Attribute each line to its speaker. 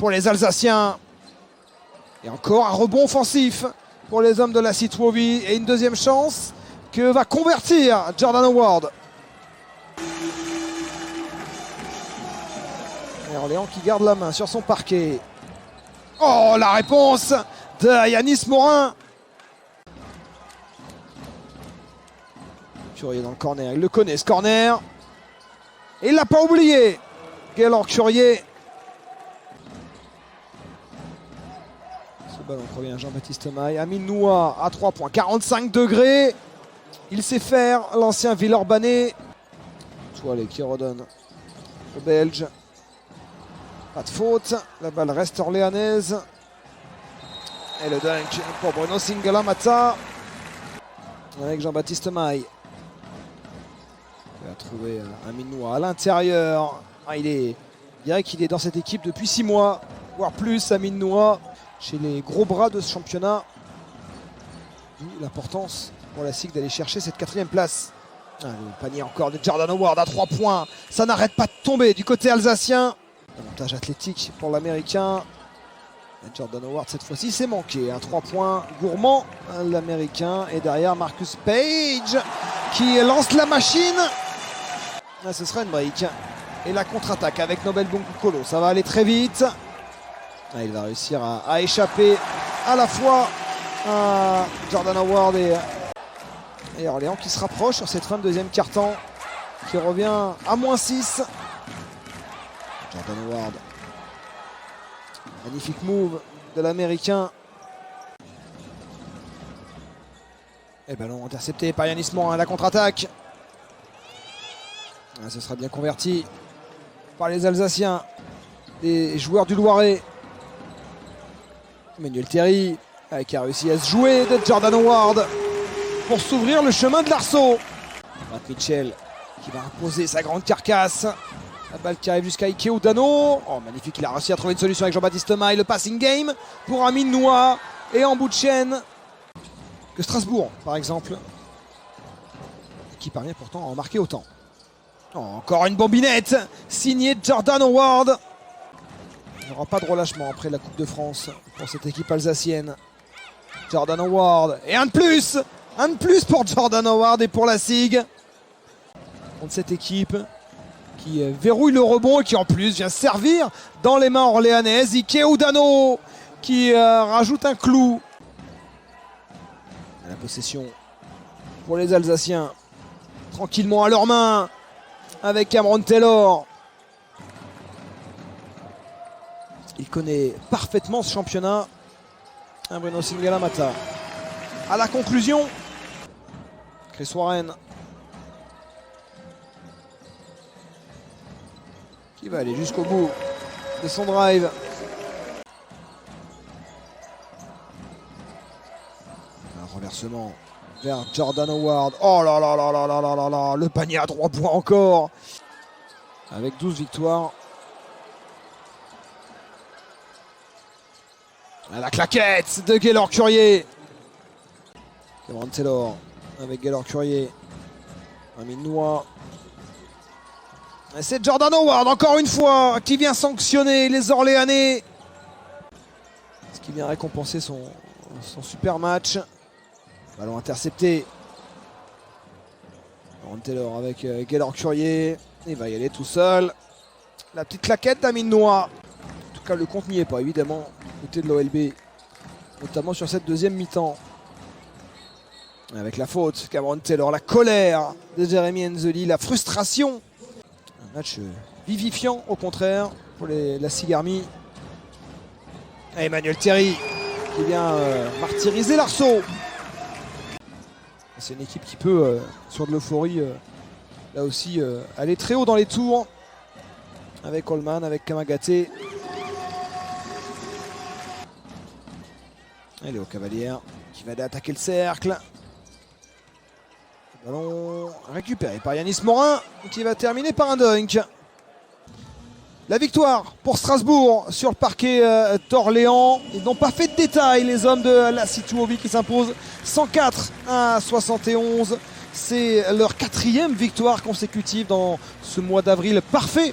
Speaker 1: pour les Alsaciens. Et encore un rebond offensif pour les hommes de la Citroën. Et une deuxième chance que va convertir Jordan Howard. Et Orléans qui garde la main sur son parquet. Oh, la réponse de Yanis Morin. Courrier dans le corner, il le connaît ce corner. Et il l'a pas oublié. Gaylor Courrier. Ce ballon provient Jean-Baptiste Maille. Amine Noua à 3 points, 45 degrés. Il sait faire, l'ancien Villeurbanais. Toile qui redonne au Belge. Pas de faute, la balle reste orléanaise. Et le dunk pour Bruno Singala-Mata. Avec Jean-Baptiste Maille. Il va trouver Amine Noua à l'intérieur. Je dirais qu'il est dans cette équipe depuis 6 mois, voire plus, Amine Noua, chez les gros bras de ce championnat. D'où l'importance pour la SIG d'aller chercher cette 4e place. Le panier encore de Jordan Howard à 3 points. Ça n'arrête pas de tomber du côté alsacien. Avantage athlétique pour l'Américain. Jordan Howard cette fois-ci c'est manqué. 3 points gourmand l'Américain. Et derrière Marcus Page qui lance la machine. Ce sera une break. Et la contre-attaque avec Nobel Bonkukolo. Ça va aller très vite. Il va réussir à échapper à la fois à Jordan Howard et Orléans qui se rapproche sur cette fin de deuxième quart-temps. Qui revient à -6. Jordan Howard. Magnifique move de l'Américain. Et ballon intercepté par Yanis Morin à la contre-attaque. Ce sera bien converti par les Alsaciens, les joueurs du Loiret. Emmanuel Théry qui a réussi à se jouer de Jordan Howard pour s'ouvrir le chemin de l'arceau. Matt Mitchell qui va imposer sa grande carcasse. La balle qui arrive jusqu'à Ikeo Dano. Oh, magnifique, il a réussi à trouver une solution avec Jean-Baptiste Maille. Le passing game pour Amine Noua. Et en bout de chaîne, que Strasbourg, par exemple, qui parvient pourtant à en marquer autant. Oh, encore une bombinette signée Jordan Howard. Il n'y aura pas de relâchement après la Coupe de France pour cette équipe alsacienne. Jordan Howard. Et un de plus pour Jordan Howard et pour la SIG. Contre cette équipe qui verrouille le rebond et qui en plus vient servir dans les mains orléanaises. Ikeo Dano qui rajoute un clou. La possession pour les Alsaciens. Tranquillement à leurs mains avec Cameron Taylor. Il connaît parfaitement ce championnat. Bruno Singala-Mata. À la conclusion, Chris Warren qui va aller jusqu'au bout de son drive. Un renversement vers Jordan Howard. Oh là là là là là là là là. Le panier à 3 points encore. Avec 12 victoires. La claquette de Gaylor Courrier. Cameron Taylor avec Gaylor Courrier. Amine Noua. C'est Jordan Howard encore une fois qui vient sanctionner les Orléanais. Ce qui vient récompenser son super match. Ballon intercepté. Cameron Taylor avec Gaylor Courrier. Il va y aller tout seul. La petite claquette d'Amine Noua. En tout cas le compte n'y est pas évidemment. Côté de l'OLB, notamment sur cette deuxième mi-temps. Avec la faute, Cameron Taylor, la colère de Jérémy Enzeli, la frustration. Un match vivifiant au contraire pour la SIG Army. Et Emmanuel Théry qui vient martyriser l'arceau. C'est une équipe qui peut, sur de l'euphorie, là aussi, aller très haut dans les tours. Avec Coleman, avec Kamagaté. Et Léo Cavalière qui va aller attaquer le cercle. Ballon récupéré par Yanis Morin qui va terminer par un dunk. La victoire pour Strasbourg sur le parquet d'Orléans. Ils n'ont pas fait de détails les hommes de la Citroën qui s'imposent 104-71. C'est leur 4e victoire consécutive dans ce mois d'avril parfait